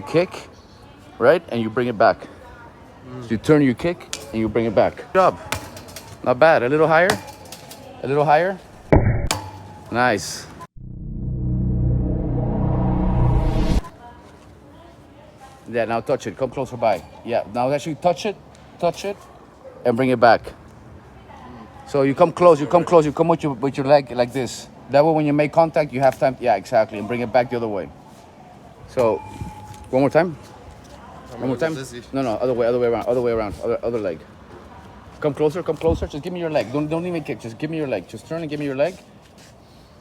You kick, right? And you bring it back. So you turn, you kick, and you bring it back. Good job. Not bad. A little higher. A little higher. Nice. Yeah, now touch it. Come closer by. Yeah, now actually touch it, and bring it back. So you come close, you come with your leg like this. That way when you make contact, you have time. Yeah, exactly. And bring it back the other way. So, one more time. One more time. No, other way around. Other leg. Come closer. Just give me your leg. Don't even kick. Just give me your leg. Just turn and give me your leg.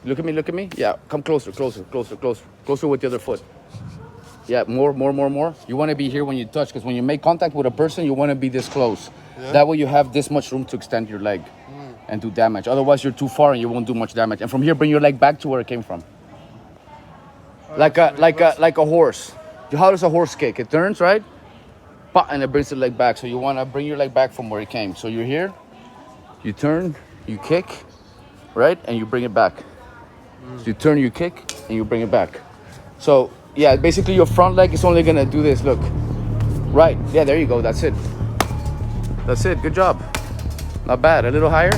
Look at me. Yeah, come closer with the other foot. Yeah, more. You want to be here when you touch, because when you make contact with a person, you want to be this close. Yeah. That way you have this much room to extend your leg and do damage. Otherwise, you're too far and you won't do much damage. And from here, bring your leg back to where it came from. Like a horse. How does a horse kick? It turns, right? And it brings the leg back. So you want to bring your leg back from where it came. So you're here, you turn, you kick, right? And you bring it back. So you turn, you kick, and you bring it back. So yeah, basically your front leg is only gonna do this, look. Right, yeah, there you go, that's it. Good job. Not bad, a little higher.